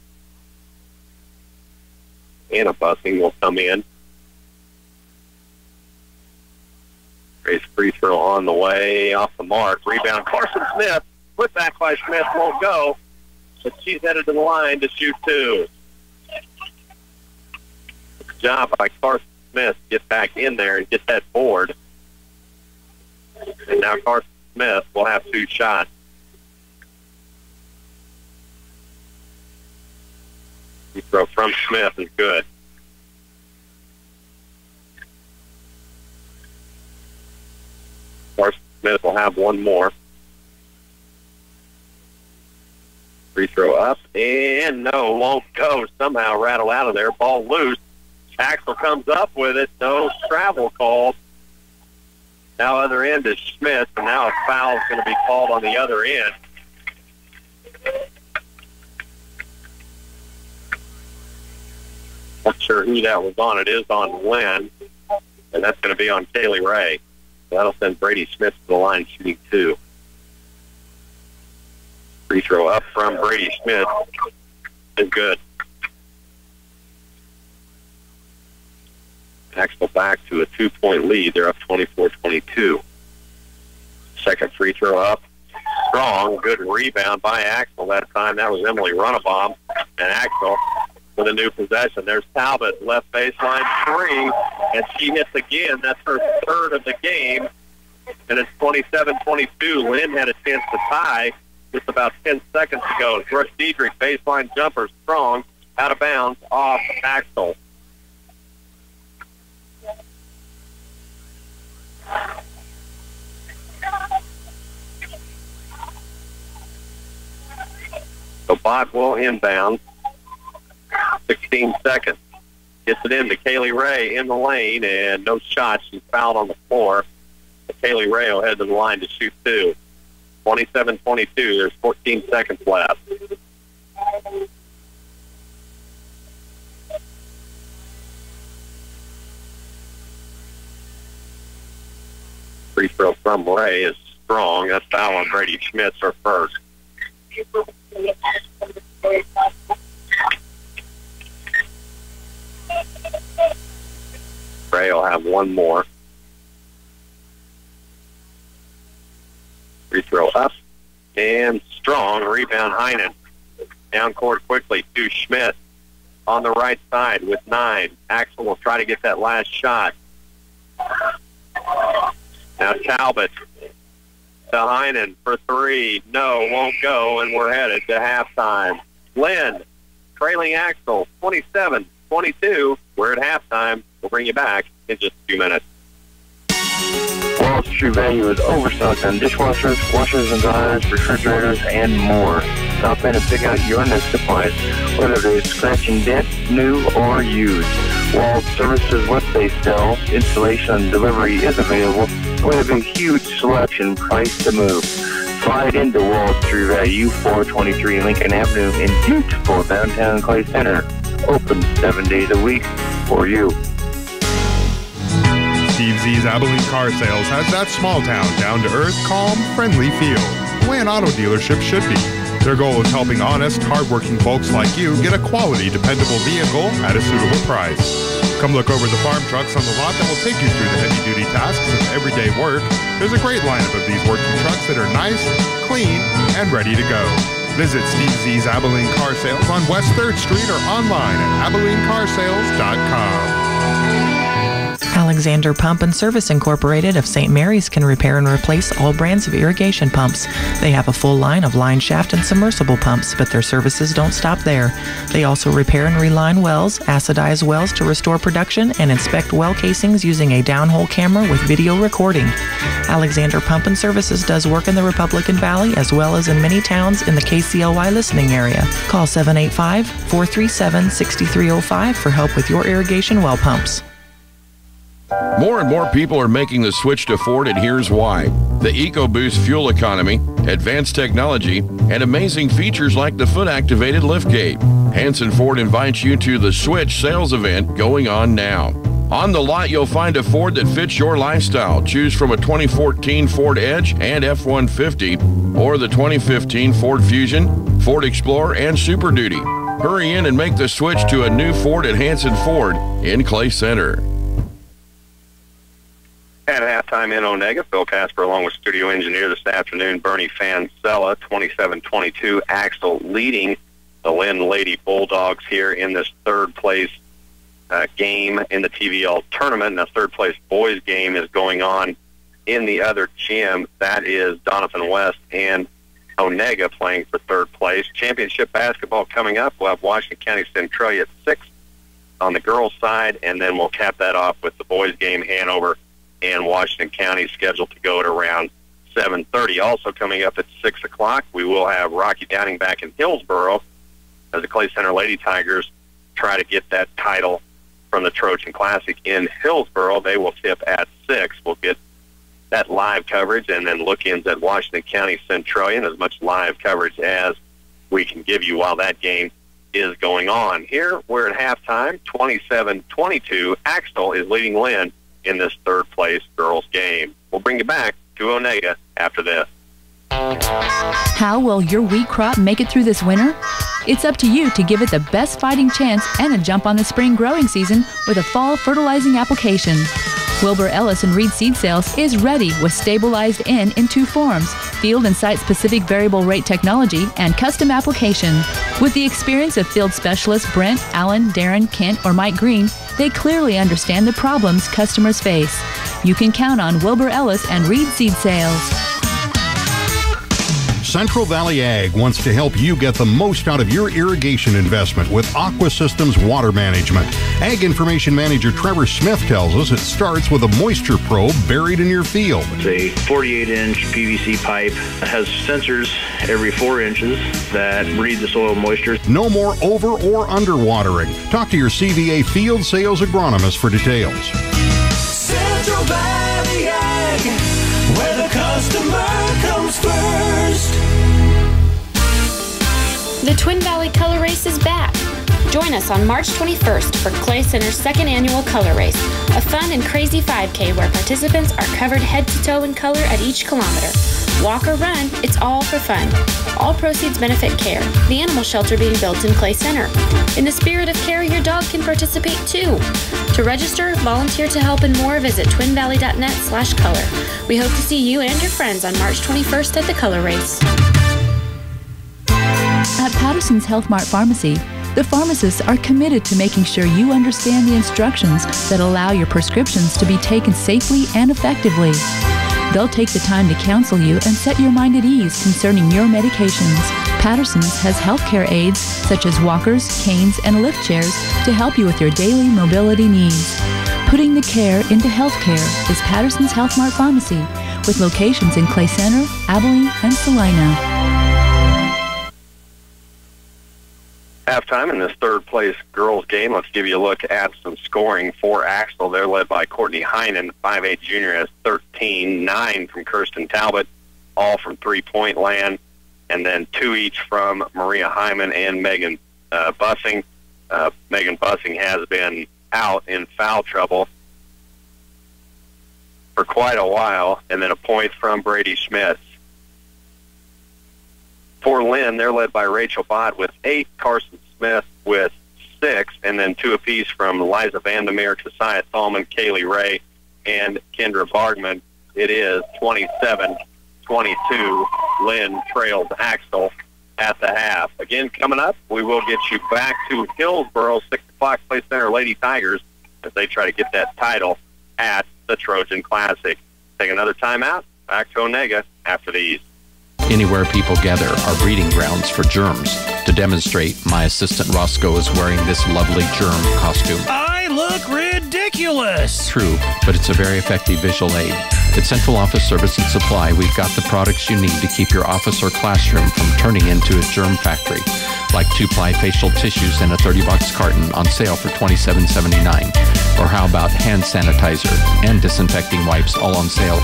Anna Bussing will come in. Race free throw on the way, off the mark. Rebound, Carson Smith. Put back by Smith, won't go. But she's headed to the line to shoot 2. Good job by Carson Smith to get back in there and get that board. And now Carson Smith will have 2 shots. Free throw from Smith is good. Carson Smith will have one more. Free throw up, and no, won't go. Somehow rattle out of there. Ball loose. Axel comes up with it. No travel called. Now other end is Smith, and now a foul is going to be called on the other end. Not sure who that was on. It is on Lynn, and that's going to be on Kaylee Ray. That'll send Brady Smith to the line shooting 2. Free throw up from Brady Smith is good. Axel back to a 2-point lead. They're up 24-22. Second free throw up. Strong. Good rebound by Axel that time. That was Emily Runabaum. And Axel with a new possession. There's Talbot, left baseline 3, and she hits again. That's her third of the game, and it's 27-22. Lynn had a chance to tie just about 10 seconds ago. Brooke Diedrich, baseline jumper, strong, out of bounds, off Axel. So Bott will inbound. 16 seconds. Gets it into Kaylee Ray in the lane, and no shots. She's fouled on the floor. Kaylee Ray will head to the line to shoot 2. 27-22. There's 14 seconds left. Free throw from Ray is strong. That's foul on Brady Schmitz, her first. Ray will have one more. Free throw up and strong. Rebound Heinen. Down court quickly to Schmidt on the right side with 9. Axel will try to get that last shot. Now Talbot to Heinen for 3. No, won't go, and we're headed to halftime. Lynn trailing Axel 27-22. We're at halftime. We'll bring you back in just a few minutes. Wall's True Value is overstocked on dishwashers, washers and dryers, refrigerators, and more. Stop in and pick out your next supplies, whether it is scratch and dent, new or used. Wall services what they sell. Installation and delivery is available. We have a huge selection, price to move. Slide into Wall's True Value, 423 Lincoln Avenue in beautiful downtown Clay Center. Open 7 days a week for you. Steve Z's Abilene Car Sales has that small town, down-to-earth, calm, friendly feel, the way an auto dealership should be. Their goal is helping honest, hardworking folks like you get a quality, dependable vehicle at a suitable price. Come look over the farm trucks on the lot that will take you through the heavy-duty tasks of everyday work. There's a great lineup of these working trucks that are nice, clean, and ready to go. Visit Steve Z's Abilene Car Sales on West 3rd Street or online at AbileneCarsales.com. Alexander Pump and Service Incorporated of St. Mary's can repair and replace all brands of irrigation pumps. They have a full line of line shaft and submersible pumps, but their services don't stop there. They also repair and reline wells, acidize wells to restore production, and inspect well casings using a downhole camera with video recording. Alexander Pump and Services does work in the Republican Valley as well as in many towns in the KCLY listening area. Call 785-437-6305 for help with your irrigation well pumps. More and more people are making the switch to Ford, and here's why. The EcoBoost fuel economy, advanced technology, and amazing features like the foot-activated liftgate. Hanson Ford invites you to the Switch sales event going on now. On the lot, you'll find a Ford that fits your lifestyle. Choose from a 2014 Ford Edge and F-150, or the 2015 Ford Fusion, Ford Explorer, and Super Duty. Hurry in and make the switch to a new Ford at Hanson Ford in Clay Center. At halftime in Onaga, Phil Kasper along with studio engineer this afternoon, Bernie Fansella, 27-22. Axel leading the Lynn Lady Bulldogs here in this third place game in the TVL tournament. And the third place boys game is going on in the other gym. That is Donovan West and Onaga playing for third place. Championship basketball coming up. We'll have Washington County Centralia at 6 on the girls' side, and then we'll cap that off with the boys' game, Hanover and Washington County, scheduled to go at around 7:30. Also coming up at 6 o'clock, we will have Rocky Downing back in Hillsboro as the Clay Center Lady Tigers try to get that title from the Trojan Classic in Hillsboro. They will tip at 6. We'll get that live coverage and then look-ins at Washington County Centralia, and as much live coverage as we can give you while that game is going on. Here, we're at halftime, 27-22. Axel is leading Lynn in this third-place girls' game. We'll bring you back to Onaga after this. How will your wheat crop make it through this winter? It's up to you to give it the best fighting chance and a jump on the spring growing season with a fall fertilizing application. Wilbur Ellis and Reed Seed Sales is ready with stabilized in 2 forms, field and site-specific variable rate technology and custom application. With the experience of field specialists Brent, Allen, Darren, Kent, or Mike Green, they clearly understand the problems customers face. You can count on Wilbur Ellis and Reed Seed Sales. Central Valley Ag wants to help you get the most out of your irrigation investment with Aqua Systems Water Management. Ag Information Manager Trevor Smith tells us it starts with a moisture probe buried in your field. It's a 48-inch PVC pipe that has sensors every 4 inches that read the soil moisture. No more over or under watering. Talk to your CVA field sales agronomist for details. Central Valley Ag, where the customer comes first. The Twin Valley Color Race is back. Join us on March 21st for Clay Center's second annual Color Race, a fun and crazy 5K where participants are covered head to toe in color at each kilometer. Walk or run, it's all for fun. All proceeds benefit CARE, the animal shelter being built in Clay Center. In the spirit of CARE, your dog can participate too. To register, volunteer to help, and more, visit twinvalley.net/color. We hope to see you and your friends on March 21st at the Color Race. At Patterson's Health Mart Pharmacy, the pharmacists are committed to making sure you understand the instructions that allow your prescriptions to be taken safely and effectively. They'll take the time to counsel you and set your mind at ease concerning your medications. Patterson's has healthcare aids such as walkers, canes, and lift chairs to help you with your daily mobility needs. Putting the care into healthcare is Patterson's Health Mart Pharmacy, with locations in Clay Center, Abilene, and Salina. Halftime in this third-place girls game. Let's give you a look at some scoring for Axel. They're led by Courtney Heinen, 5'8 junior, has 13, 9 from Kirsten Talbot, all from three-point land, and then 2 each from Maria Hyman and Megan Bussing. Megan Bussing has been out in foul trouble for quite a while, and then a point from Brady Schmitz. For Lynn, they're led by Rachel Bott with 8, Carson Smith with 6, and then 2 apiece from Liza Vandermeer, Keziah Tallman, Kaylee Ray, and Kendra Bargman. It is 27-22. Lynn trails Axel at the half. Again, coming up, we will get you back to Hillsboro, 6 o'clock, Clay Center Lady Tigers, as they try to get that title at the Trojan Classic. Take another timeout. Back to Onaga after these. Anywhere people gather are breeding grounds for germs. To demonstrate, my assistant Roscoe is wearing this lovely germ costume. I look ridiculous! True, but it's a very effective visual aid. At Central Office Service and Supply, we've got the products you need to keep your office or classroom from turning into a germ factory. Like 2-ply facial tissues in a 30-box carton on sale for $27.79. Or how about hand sanitizer and disinfecting wipes all on sale?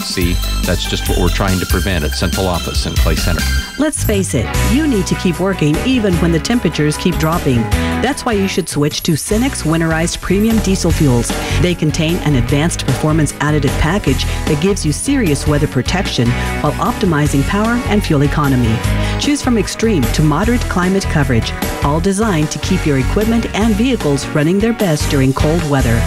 See, that's just what we're trying to prevent at Central Office in Clay Center. Let's face it, you need to keep working even when the temperatures keep dropping. That's why you should switch to Cenex Winterized Premium Diesel Fuels. They contain an advanced performance additive package that gives you serious weather protection while optimizing power and fuel economy. Choose from extreme to moderate climate coverage, all designed to keep your equipment and vehicles running their best during cold weather.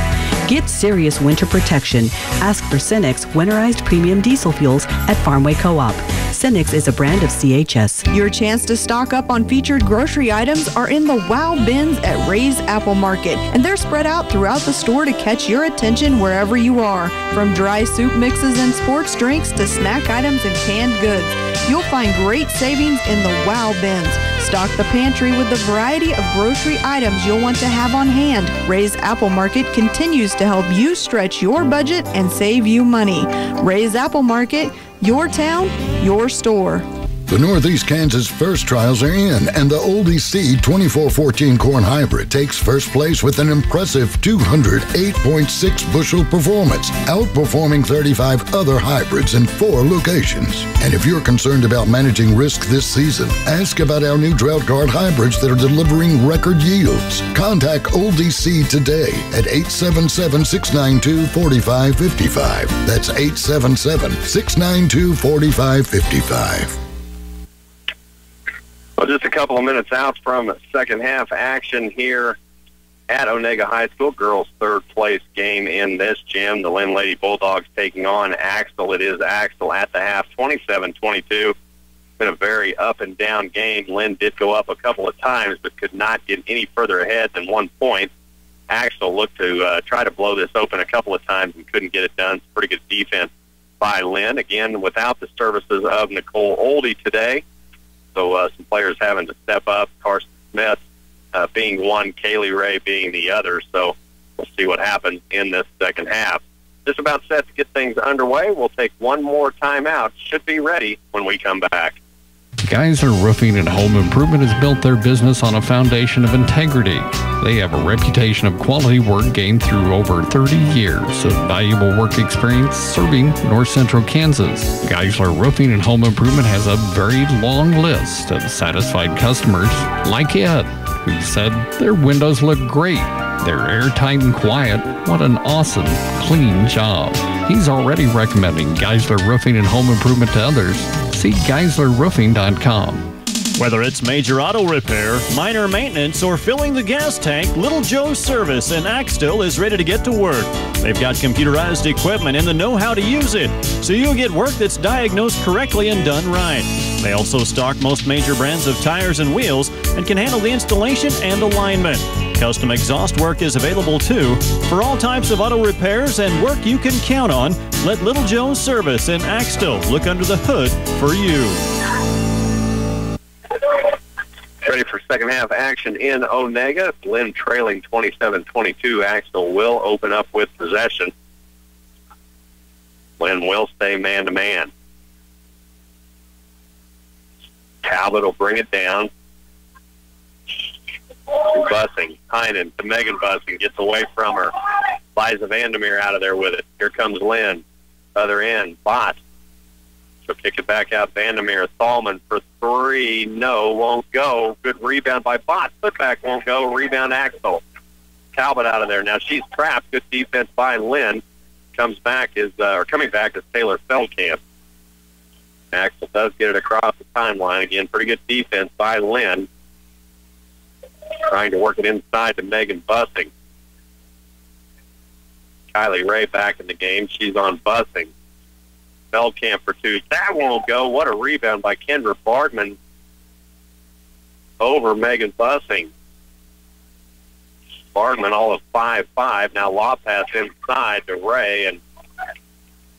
Get serious winter protection. Ask for Cenex Winterized Premium Diesel Fuels at Farmway Co-op. Cenex is a brand of CHS. Your chance to stock up on featured grocery items are in the Wow Bins at Ray's Apple Market, and they're spread out throughout the store to catch your attention wherever you are. From dry soup mixes and sports drinks to snack items and canned goods, you'll find great savings in the Wow Bins. Stock the pantry with the variety of grocery items you'll want to have on hand. Ray's Apple Market continues to help you stretch your budget and save you money. Ray's Apple Market, your town, your store. The Northeast Kansas First Trials are in, and the Oldie Seed 2414 Corn Hybrid takes first place with an impressive 208.6 bushel performance, outperforming 35 other hybrids in 4 locations. And if you're concerned about managing risk this season, ask about our new Drought Guard hybrids that are delivering record yields. Contact Oldie Seed today at 877-692-4555. That's 877-692-4555. Well, just a couple of minutes out from second half action here at Onaga High School. Girls' third place game in this gym. The Lynn Lady Bulldogs taking on Axel. It is Axel at the half, 27-22. Been a very up and down game. Lynn did go up a couple of times, but could not get any further ahead than 1 point. Axel looked to try to blow this open a couple of times and couldn't get it done. Pretty good defense by Lynn. Again, without the services of Nicole Oldie today. So some players having to step up. Carson Smith being one, Kaylee Ray being the other. So we'll see what happens in this second half. Just about set to get things underway. We'll take one more timeout. Should be ready when we come back. Geisler Roofing and Home Improvement has built their business on a foundation of integrity. They have a reputation of quality work gained through over 30 years of valuable work experience serving North Central Kansas. Geisler Roofing and Home Improvement has a very long list of satisfied customers like Ed, who said their windows look great. They're airtight and quiet. What an awesome, clean job. He's already recommending Geisler Roofing and Home Improvement to others. See GeislerRoofing.com. Whether it's major auto repair, minor maintenance, or filling the gas tank, Little Joe's Service in Axtell is ready to get to work. They've got computerized equipment and the know-how to use it, so you'll get work that's diagnosed correctly and done right. They also stock most major brands of tires and wheels and can handle the installation and alignment. Custom exhaust work is available too. For all types of auto repairs and work you can count on, let Little Joe's Service in Axtell look under the hood for you. Ready for second half action in Onaga. Lynn trailing 27-22. Axtell will open up with possession. Lynn will stay man-to-man. Talbot will bring it down. Bussing. Heinen to Megan Bussing. Gets away from her. Liza Vandermeer out of there with it. Here comes Lynn. Other end. Bott. She'll kick it back out. Vandermeer. Thalman for three. No, won't go. Good rebound by Bott. Putback won't go. Rebound Axtell. Talbot out of there. Now she's trapped. Good defense by Lynn. Coming back is Taylor Feldkamp. Axtell does get it across the timeline. Again, pretty good defense by Lynn. Trying to work it inside to Megan Bussing. Kylie Ray back in the game. She's on Bussing. Feldkamp for two. That won't go. What a rebound by Kendra Bartman over Megan Bussing. Bartman all of 5'5". Now law pass inside to Ray, and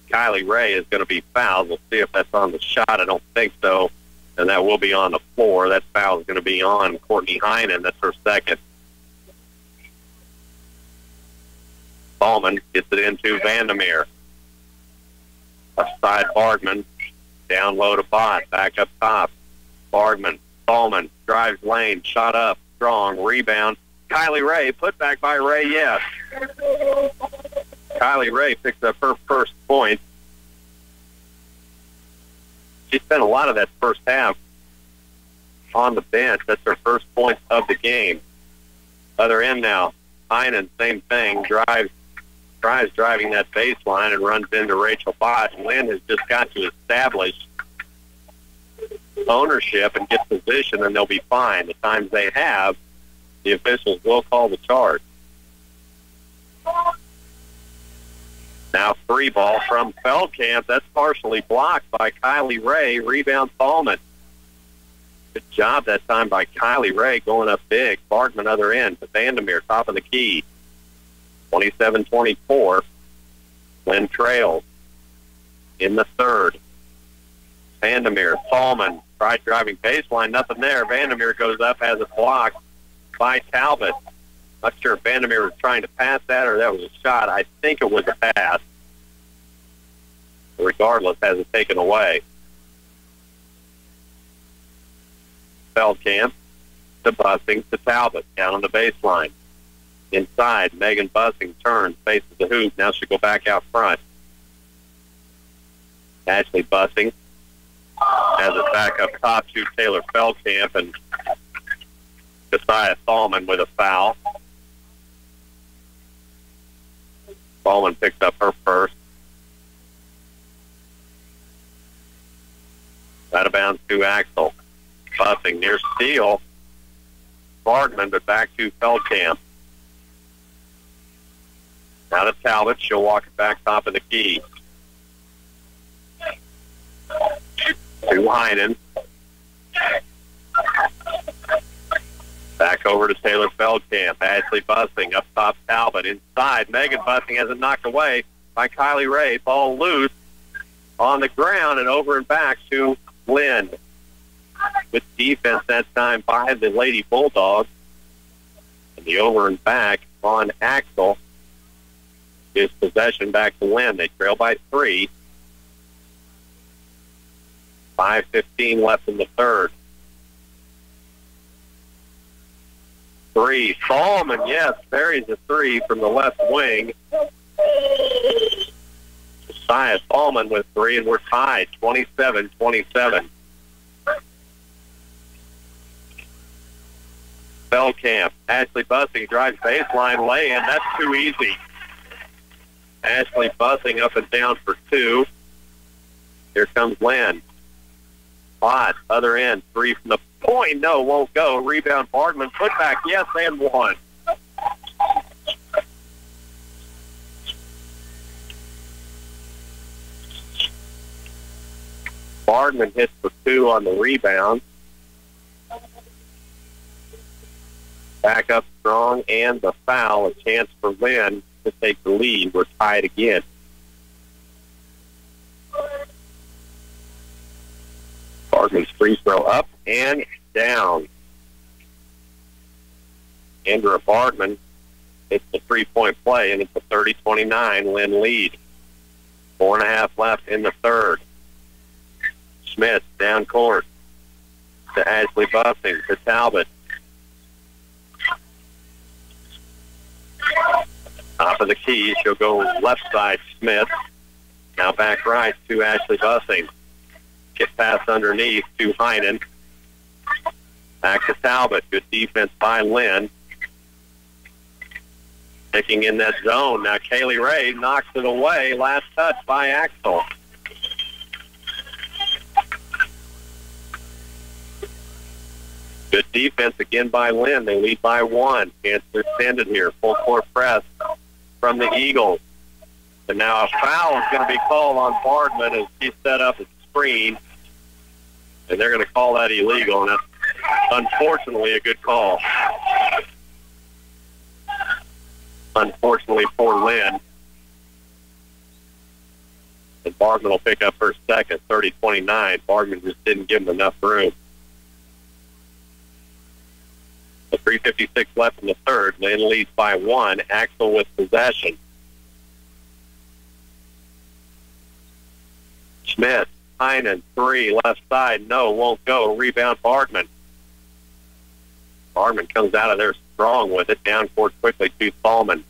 Kylie Ray is going to be fouled. We'll see if that's on the shot. I don't think so. And that will be on the floor. That foul is going to be on Courtney Heinen. That's her second. Thalman gets it into Vandermeer. Upside Bardman. Down low to Bott. Back up top. Bardman. Thalman drives lane. Shot up. Strong. Rebound. Kylie Ray. Put back by Ray. Yes. Kylie Ray picks up her first point. She spent a lot of that first half on the bench. That's her first point of the game. Other end now. Heinen, same thing. Tries driving that baseline and runs into Rachel Bott. Lynn has just got to establish ownership and get position, and they'll be fine. The times they have, the officials will call the charge. Now free ball from Feldkamp. That's partially blocked by Kylie Ray. Rebound Thalman. Good job that time by Kylie Ray going up big. Bartman other end to Vandermeer, top of the key. 27-24. Lynn trails in the third. Vandermeer, Thalman tried driving baseline. Nothing there. Vandermeer goes up, has it blocked by Talbot. Not sure if Vandermeer was trying to pass that or that was a shot. I think it was a pass. Regardless, has it taken away. Feldkamp to Bussing to Talbot. Down on the baseline. Inside, Megan Bussing turns, faces the hoop. Now she'll go back out front. Ashley Bussing has it back up top to Taylor Feldkamp, and Josiah Thalman with a foul. Thalman picks up her first. Out of bounds to Axtell. Bussing near steal. Bartman, but back to Feldkamp. Now to Talbot. She'll walk it back top of the key. To Heinen. Back over to Taylor Feldkamp. Ashley Bussing up top. Talbot inside. Megan Bussing has it knocked away by Kylie Ray. Ball loose on the ground and over and back to Lynn. With defense that time by the Lady Bulldogs. And the over and back on Axel gives possession back to Lynn. They trail by 3. 5:15 left in the third. 3. Solomon, yes, buries a 3 from the left wing. Josiah Solomon with 3, and we're tied, 27-27. Feldkamp, Ashley Bussing drives baseline lay-in. That's too easy. Ashley Bussing up and down for 2. Here comes Lynn. Bott, other end, 3 from the point. No, won't go. Rebound, Bardman. Putback, yes, and 1. Bardman hits for 2 on the rebound. Back up strong, and the foul. A chance for Lynn to take the lead. We're tied again. Bardman's free throw up and down. Andrew Bardman hits the three-point play, and it's a 30-29 Lynn lead. 4.5 left in the third. Smith down court to Ashley Bussing to Talbot. Top of the key, she'll go left side, Smith. Now back right to Ashley Bussing. Get pass underneath to Heinen. Back to Talbot. Good defense by Lynn. Picking in that zone. Now Kaylee Ray knocks it away. Last touch by Axel. Good defense again by Lynn. They lead by 1. Chance to extend it here. Full court press from the Eagles. And now a foul is going to be called on Bardman as he set up a screen. And they're going to call that illegal, and that's unfortunately a good call. Unfortunately for Lynn. And Bardman will pick up her second, 30-29. Bardman just didn't give him enough room. 3:56 left in the third. Lynn leads by 1. Axel with possession. Smith, Heinen, 3, left side, no, won't go. Rebound, Bardman. Bardman comes out of there strong with it. Down court quickly to Thalman.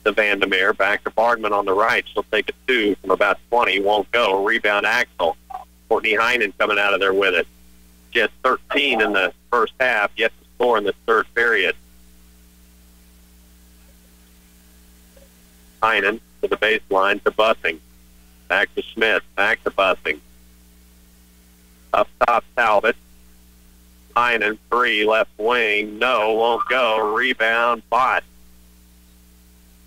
To Vandermeer, back to Bardman on the right. She'll take a 2 from about 20, won't go. Rebound, Axel. Courtney Heinen coming out of there with it. She has 13 in the first half, yet to score in the third period. Heinen to the baseline to Bussing. Back to Smith, back to Bussing. Up top, Talbot. Heinen, 3, left wing, no, won't go. Rebound, Bott.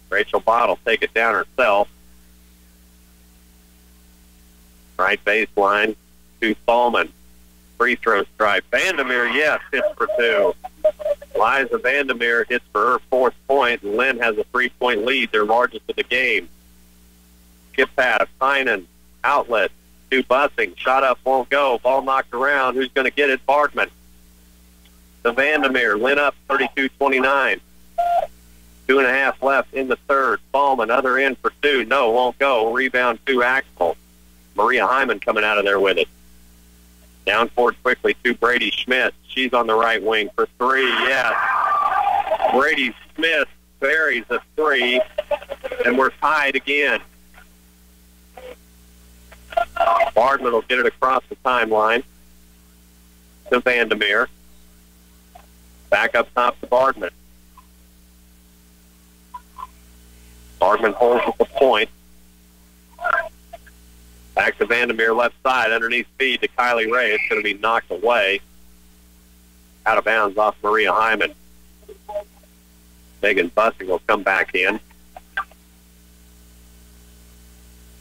Rachel Bott will take it down herself. Right baseline to Thalman. Free throw stripe. Vandermeer, yes, hits for 2. Liza Vandermeer hits for her 4th point, and Lynn has a 3-point lead, their largest of the game. Skip pass, Heinen, outlet to Bussing. Shot up, won't go. Ball knocked around. Who's going to get it? Bardman. To Vandermeer. Lynn up 32-29. 2.5 left in the third. Ballman, other end for 2. No, won't go. Rebound to Axel. Maria Hyman coming out of there with it. Down court quickly to Brady Schmidt. She's on the right wing for 3. Yes. Brady Smith buries a 3, and we're tied again. Bardman will get it across the timeline to Vandermeer. Back up top to Bardman. Bardman holds at the point. Back to Vandermeer left side, underneath feed to Kylie Ray. It's going to be knocked away. Out of bounds off Maria Hyman. Megan Bussing will come back in.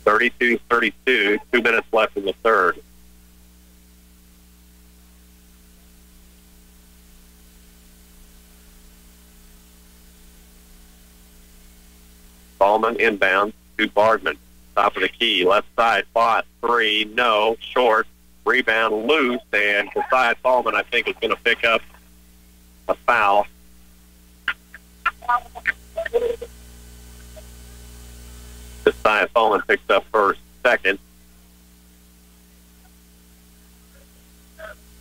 32-32, 2 minutes left in the third. Ballman inbound to Bardman. Top of the key, left side, Bott, 3, no, short, rebound, loose, and Josiah Ballman, I think, is going to pick up a foul. Josiah Fulman picks up first, second.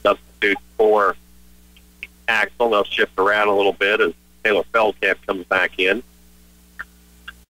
Substitute for Axel. They'll shift around a little bit as Taylor Feldkamp comes back in.